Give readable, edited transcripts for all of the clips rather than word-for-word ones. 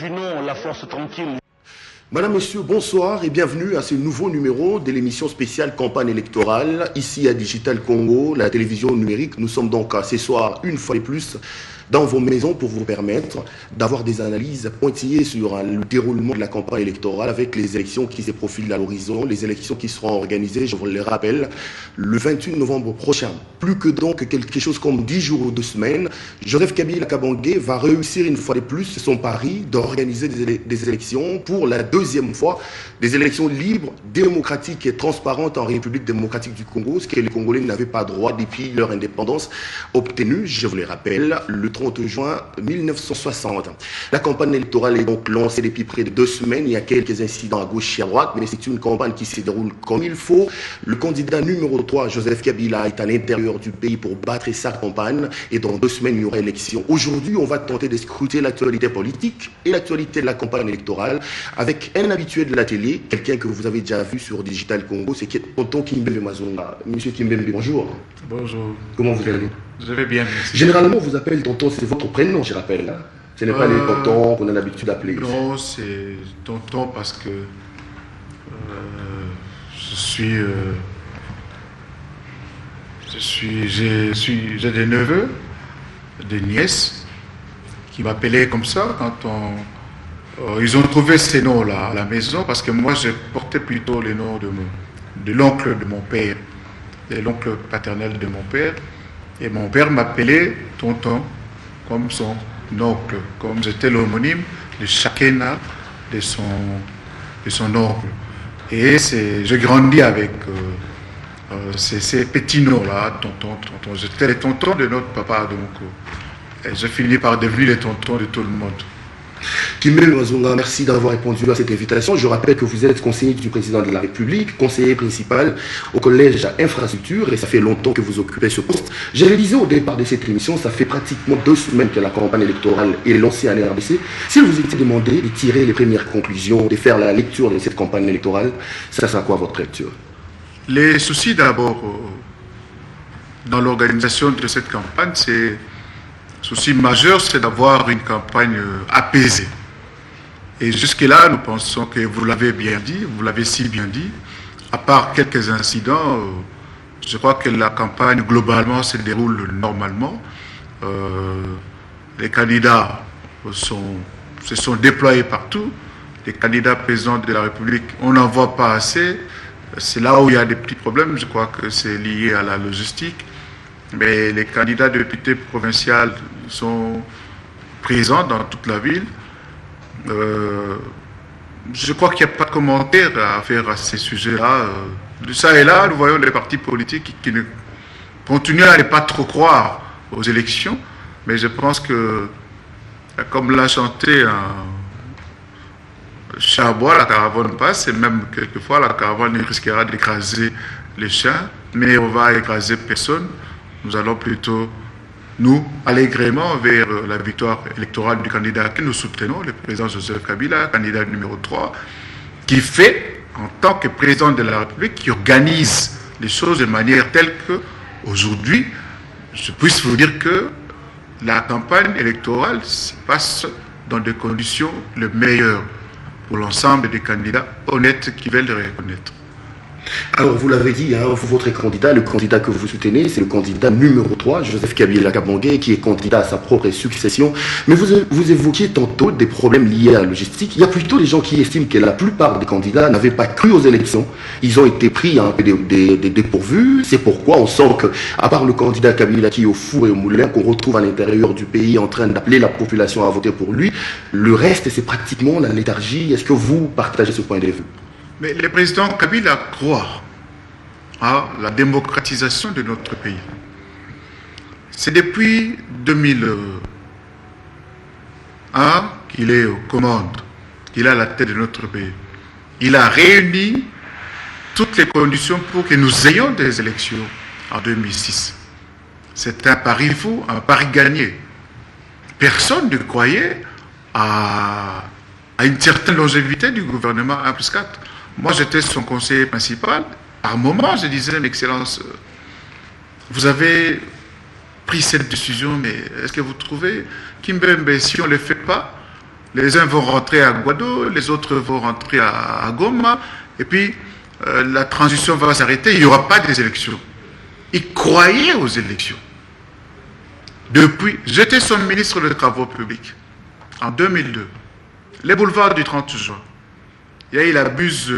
Junot, la force tranquille. Madame, Monsieur, bonsoir et bienvenue à ce nouveau numéro de l'émission spéciale campagne électorale, ici à Digital Congo, la télévision numérique. Nous sommes donc ce soir, une fois de plus, dans vos maisons pour vous permettre d'avoir des analyses pointillées sur le déroulement de la campagne électorale avec les élections qui se profilent à l'horizon, les élections qui seront organisées, je vous le rappelle, le 28 novembre prochain. Plus que donc quelque chose comme 10 jours ou 2 semaines, Joseph Kabila Kabange va réussir une fois de plus son pari d'organiser des élections pour la deuxième fois, des élections libres, démocratiques et transparentes en République démocratique du Congo, ce que les Congolais n'avaient pas droit depuis leur indépendance obtenue, je vous le rappelle, le 30 juin 1960. La campagne électorale est donc lancée depuis près de 2 semaines. Il y a quelques incidents à gauche et à droite, mais c'est une campagne qui se déroule comme il faut. Le candidat numéro 3, Joseph Kabila, est à l'intérieur du pays pour battre sa campagne et dans 2 semaines, il y aura élection. Aujourd'hui, on va tenter de scruter l'actualité politique et l'actualité de la campagne électorale avec un habitué de la télé, quelqu'un que vous avez déjà vu sur Digital Congo, c'est Tonton Kimbembe Mazonga. Monsieur Kimbembe, bonjour. Bonjour. Comment vous allez? Je vais bien, merci. Généralement, on vous appelle Tonton, c'est votre prénom, je rappelle. Ce n'est pas les tontons qu'on a l'habitude d'appeler. Non, c'est tonton parce que j'ai des neveux, des nièces qui m'appelaient comme ça quand ils ont trouvé ces noms-là à la maison, parce que moi, je portais plutôt les noms de l'oncle de mon père, de l'oncle paternel de mon père. Et mon père m'appelait tonton, comme son oncle, comme j'étais l'homonyme de chacun de son oncle. Et j'ai grandi avec ces petits noms-là, tonton. J'étais les tontons de notre papa, donc et j'ai fini par devenir les tontons de tout le monde. Kimbembe Mazonga, merci d'avoir répondu à cette invitation. Je rappelle que vous êtes conseiller du président de la République, conseiller principal au collège Infrastructure, et ça fait longtemps que vous occupez ce poste. Je le disais au départ de cette émission, ça fait pratiquement 2 semaines que la campagne électorale est lancée à l'RDC. Si vous étiez demandé de tirer les premières conclusions, de faire la lecture de cette campagne électorale, ça sera quoi votre lecture? Les soucis d'abord dans l'organisation de cette campagne, c'est souci majeur, c'est d'avoir une campagne apaisée. Et jusque-là, nous pensons que vous l'avez bien dit, vous l'avez si bien dit, à part quelques incidents, je crois que la campagne globalement se déroule normalement. Les candidats se sont déployés partout. Les candidats présidents de la République, on n'en voit pas assez. C'est là où il y a des petits problèmes, je crois que c'est lié à la logistique. Mais les candidats de députés provinciaux sont présents dans toute la ville. Je crois qu'il n'y a pas de commentaire à faire à ces sujets-là. De ça et là, nous voyons des partis politiques qui continuent à ne pas trop croire aux élections. Mais je pense que, comme l'a chanté un Chabois, la caravane passe, et même quelquefois la caravane risquera d'écraser les chiens, mais on va écraser personne. Nous allons plutôt, nous, allègrement vers la victoire électorale du candidat que nous soutenons, le président Joseph Kabila, candidat numéro 3, qui fait, en tant que président de la République, qui organise les choses de manière telle que, aujourd'hui, je puisse vous dire que la campagne électorale se passe dans des conditions les meilleures pour l'ensemble des candidats honnêtes qui veulent le reconnaître. Alors, vous l'avez dit, hein, votre candidat, le candidat que vous soutenez, c'est le candidat numéro 3, Joseph Kabila Kabange, qui est candidat à sa propre succession. Mais vous évoquiez tantôt des problèmes liés à la logistique. Il y a plutôt des gens qui estiment que la plupart des candidats n'avaient pas cru aux élections. Ils ont été pris un peu des dépourvus. C'est pourquoi on sent que, à part le candidat Kabila qui est au four et au moulin, qu'on retrouve à l'intérieur du pays en train d'appeler la population à voter pour lui, le reste, c'est pratiquement la léthargie. Est-ce que vous partagez ce point de vue? Mais le président Kabila croit à la démocratisation de notre pays. C'est depuis 2001 qu'il est aux commandes, qu'il est à la tête de notre pays. Il a réuni toutes les conditions pour que nous ayons des élections en 2006. C'est un pari fou, un pari gagné. Personne ne croyait à une certaine longévité du gouvernement 1+4. Moi, j'étais son conseiller principal. Par moment, je disais, Excellence, vous avez pris cette décision, mais est-ce que vous trouvez, Kimbembe, si on ne le fait pas, Les uns vont rentrer à Guado, les autres vont rentrer à Goma, et puis la transition va s'arrêter, il n'y aura pas des élections. Il croyait aux élections. Depuis, j'étais son ministre des Travaux publics, en 2002. Les boulevards du 30 juin. Il abuse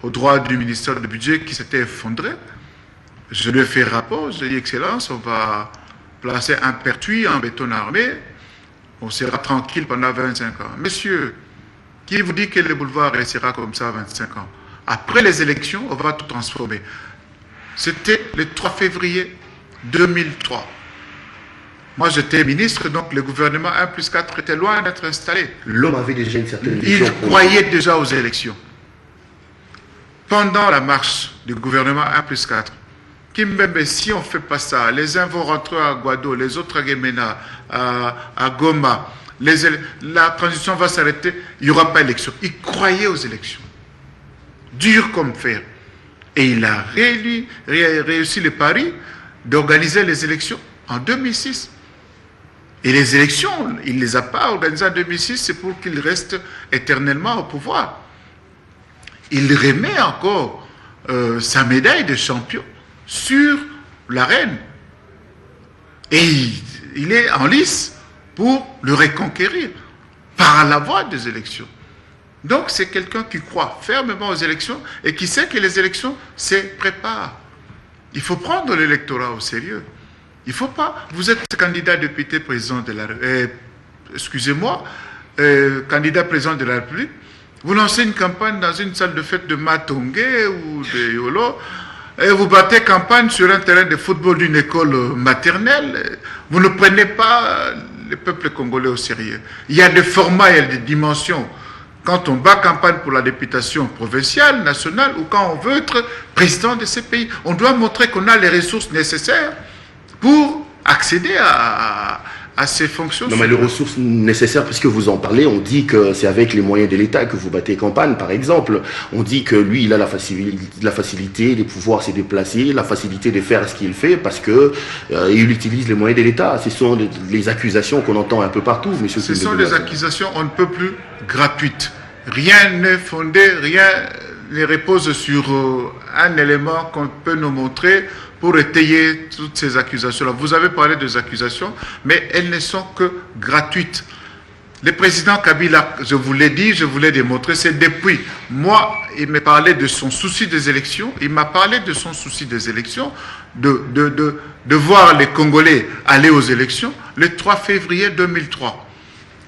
au droit du ministère du Budget qui s'était effondré. Je lui ai fait rapport, je lui ai dit, Excellence, on va placer un pertuis en béton armé, on sera tranquille pendant 25 ans. Monsieur, qui vous dit que le boulevard restera comme ça 25 ans? Après les élections, on va tout transformer. C'était le 3 février 2003. Moi, j'étais ministre, donc le gouvernement 1+4 était loin d'être installé. L'homme avait déjà une certaine vision. Il croyait déjà aux élections. Pendant la marche du gouvernement 1+4, Kimbembe, si on ne fait pas ça, les uns vont rentrer à Guado, les autres à Gemena, à Goma, la transition va s'arrêter, il n'y aura pas d'élection. Il croyait aux élections. Dur comme fer. Et il a réussi le pari d'organiser les élections en 2006. Et les élections, il ne les a pas organisées en 2006, c'est pour qu'il reste éternellement au pouvoir. Il remet encore sa médaille de champion sur l'arène. Et il est en lice pour le reconquérir par la voie des élections. Donc c'est quelqu'un qui croit fermement aux élections et qui sait que les élections se préparent. Il faut prendre l'électorat au sérieux. Il ne faut pas... Vous êtes candidat député président de la... excusez-moi, candidat président de la République. Vous lancez une campagne dans une salle de fête de Matongé ou de Yolo et vous battez campagne sur un terrain de football d'une école maternelle. Vous ne prenez pas le peuple congolais au sérieux. Il y a des formats, il y a des dimensions. Quand on bat campagne pour la députation provinciale, nationale, ou quand on veut être président de ces pays, on doit montrer qu'on a les ressources nécessaires pour accéder à ces fonctions. Non, mais les ressources nécessaires, puisque vous en parlez, on dit que c'est avec les moyens de l'État que vous battez campagne, par exemple. On dit que lui, il a la facilité de pouvoir se déplacer, la facilité de faire ce qu'il fait, parce que il utilise les moyens de l'État. Ce sont les accusations qu'on entend un peu partout, monsieur. Ce sont des accusations, on ne peut plus gratuites. Rien n'est fondé, rien ne repose sur un élément qu'on peut nous montrer pour étayer toutes ces accusations-là. Vous avez parlé des accusations, mais elles ne sont que gratuites. Le président Kabila, je vous l'ai dit, je vous l'ai démontré, c'est depuis. Moi, il m'a parlé de son souci des élections, il m'a parlé de son souci des élections, de voir les Congolais aller aux élections, le 3 février 2003.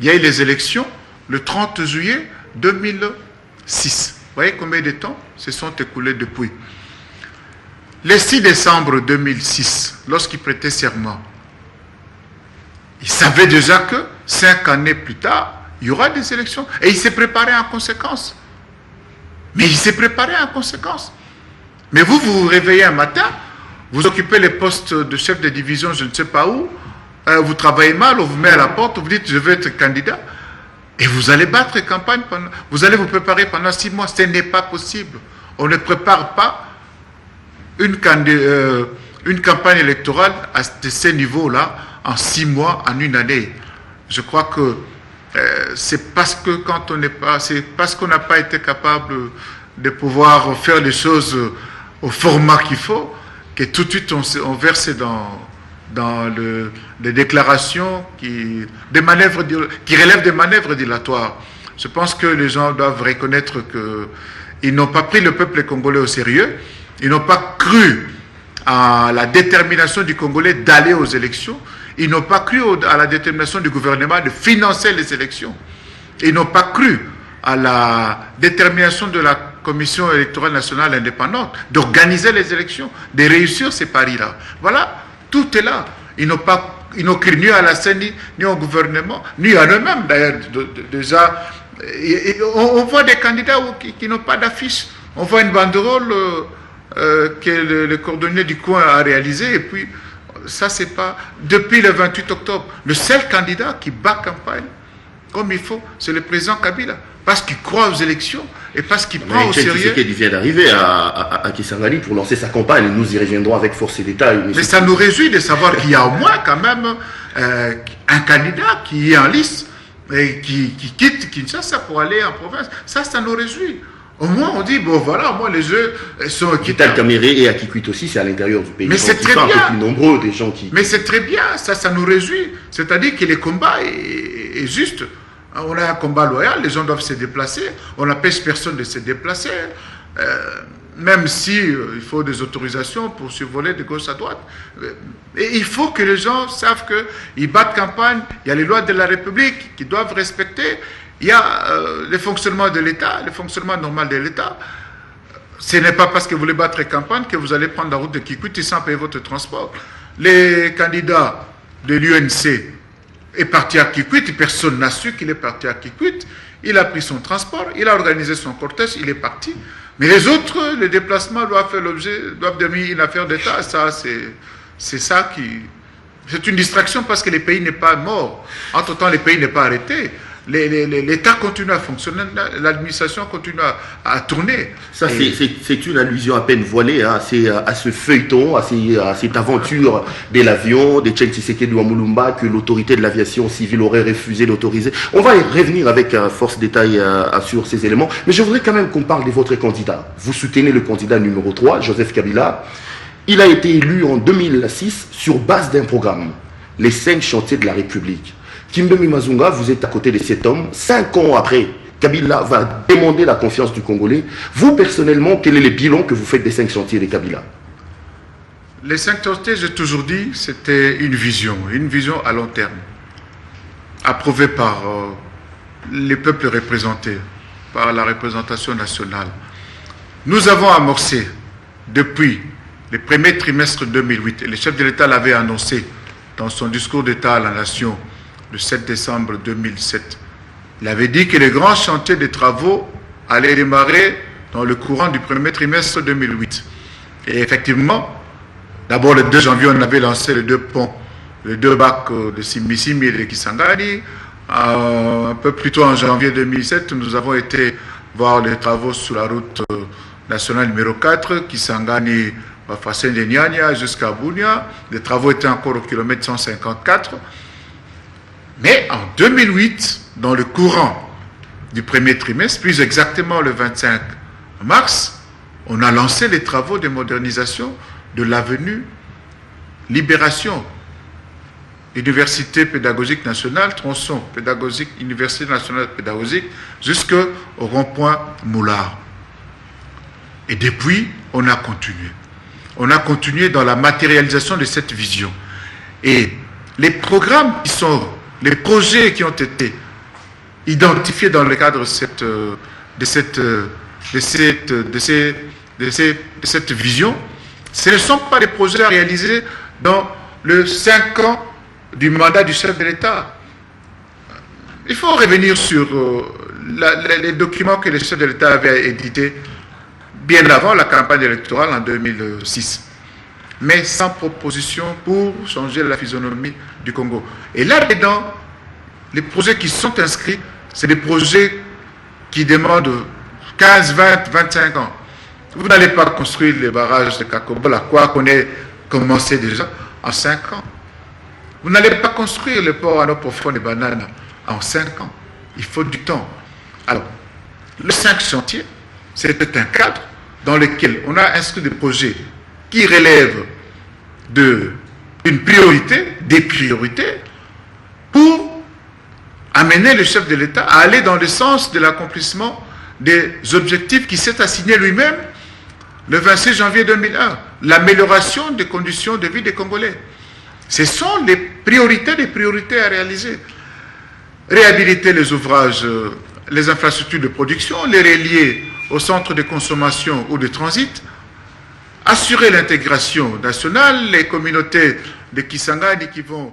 Il y a eu les élections le 30 juillet 2006. Vous voyez combien de temps se sont écoulés depuis. Le 6 décembre 2006, lorsqu'il prêtait serment, il savait déjà que 5 années plus tard, il y aura des élections. Et il s'est préparé en conséquence. Mais il s'est préparé en conséquence. Mais vous vous réveillez un matin, vous occupez les postes de chef de division, je ne sais pas où, vous travaillez mal, on vous met à la porte, vous dites je vais être candidat, et vous allez battre campagne, vous allez vous préparer pendant 6 mois. Ce n'est pas possible. On ne prépare pas une campagne électorale à ce niveau-là en 6 mois, en 1 année. Je crois que c'est parce que quand on n'est pas, c'est parce qu'on n'a pas été capable de pouvoir faire les choses au format qu'il faut, que tout de suite on verse dans des déclarations qui relèvent des manœuvres dilatoires. Je pense que les gens doivent reconnaître qu'ils n'ont pas pris le peuple congolais au sérieux. Ils n'ont pas cru à la détermination du Congolais d'aller aux élections. Ils n'ont pas cru à la détermination du gouvernement de financer les élections. Ils n'ont pas cru à la détermination de la Commission électorale nationale indépendante d'organiser les élections, de réussir ces paris-là. Voilà, tout est là. Ils n'ont cru ni à la CENI, ni au gouvernement, ni à eux-mêmes d'ailleurs. Déjà, on voit des candidats qui n'ont pas d'affiche. On voit une banderole que le cordonnier du coin a réalisé, et puis ça c'est pas... Depuis le 28 octobre, le seul candidat qui bat campagne comme il faut, c'est le président Kabila, parce qu'il croit aux élections et parce qu'il prend au sérieux... Il vient d'arriver à Kisangani pour lancer sa campagne, nous y reviendrons avec force et détail. Mais ça nous réjouit de savoir qu'il y a au moins quand même un candidat qui est en lice, et qui quittent Kinshasa pour aller en province. Ça nous réjouit. Au moins, on dit, bon voilà, moi les jeux sont Vital Caméré et à Kikwit aussi, c'est à l'intérieur du pays. Mais c'est très bien. Un peu bien. plus nombreux des gens qui... Mais c'est très bien, ça nous réjouit. C'est-à-dire que le combat est juste. On a un combat loyal, les gens doivent se déplacer. On n'empêche personne de se déplacer. Même si il faut des autorisations pour survoler de gauche à droite. Et il faut que les gens savent qu'ils battent campagne. Il y a les lois de la République qu'ils doivent respecter. Il y a le fonctionnement de l'État, le fonctionnement normal de l'État. Ce n'est pas parce que vous voulez battre campagne que vous allez prendre la route de Kikwit sans payer votre transport. Les candidats de l'UNC est parti à Kikwit, personne n'a su qu'il est parti à Kikwit. Il a pris son transport, il a organisé son cortège, il est parti. Mais les autres, les déplacements doivent devenir une affaire d'État. Ça, c'est ça qui... C'est une distraction parce que le pays n'est pas mort. Entre-temps, le pays n'est pas arrêté. L'État continue à fonctionner, l'administration continue à tourner. Ça, c'est une allusion à peine voilée hein, à ce feuilleton, à cette aventure de l'avion, de Tchèque Tshisekedi Wamulumba, que l'autorité de l'aviation civile aurait refusé d'autoriser. On va y revenir avec force détail sur ces éléments. Mais je voudrais quand même qu'on parle de votre candidat. Vous soutenez le candidat numéro 3, Joseph Kabila. Il a été élu en 2006 sur base d'un programme, les 5 chantiers de la République. Kimbembe Mazunga, vous êtes à côté de cet homme. 5 ans après, Kabila va demander la confiance du Congolais. Vous, personnellement, quel est le bilan que vous faites des 5 chantiers de Kabila? Les 5 chantiers, j'ai toujours dit, c'était une vision à long terme, approuvée par les peuples représentés, par la représentation nationale. Nous avons amorcé, depuis le premier trimestre 2008, et le chef de l'État l'avait annoncé dans son discours d'État à la Nation, le 7 décembre 2007. Il avait dit que les grands chantiers de travaux allaient démarrer dans le courant du premier trimestre 2008. Et effectivement, d'abord le 2 janvier, on avait lancé les 2 ponts, les 2 bacs de Simisimi et de Kisangani. Un peu plus tôt en janvier 2007, nous avons été voir les travaux sur la route nationale numéro 4, Kisangani, Fasen de Nyanya jusqu'à Bunia. Les travaux étaient encore au kilomètre 154. Mais en 2008, dans le courant du premier trimestre, plus exactement le 25 mars, on a lancé les travaux de modernisation de l'avenue Libération, Université pédagogique nationale, tronçon pédagogique, Université nationale pédagogique, jusqu'au rond-point Moulard. Et depuis, on a continué. On a continué dans la matérialisation de cette vision. Et les programmes qui sont... Les projets qui ont été identifiés dans le cadre de cette vision, ce ne sont pas des projets à réaliser dans les 5 ans du mandat du chef de l'État. Il faut revenir sur les documents que le chef de l'État avait édités bien avant la campagne électorale en 2006. Mais sans proposition pour changer la physionomie du Congo. Et là-dedans, les projets qui sont inscrits, c'est des projets qui demandent 15, 20, 25 ans. Vous n'allez pas construire les barrages de Kakobola, quoi qu'on ait commencé déjà en 5 ans. Vous n'allez pas construire le port à eau profonde de Banana en 5 ans. Il faut du temps. Alors, le 5 chantiers, c'était un cadre dans lequel on a inscrit des projets qui relève d'une priorité, des priorités, pour amener le chef de l'État à aller dans le sens de l'accomplissement des objectifs qu'il s'est assigné lui-même le 26 janvier 2001, l'amélioration des conditions de vie des Congolais. Ce sont les priorités des priorités à réaliser. Réhabiliter les ouvrages, les infrastructures de production, les relier au centre de consommation ou de transit, assurer l'intégration nationale, les communautés de Kisangani qui vont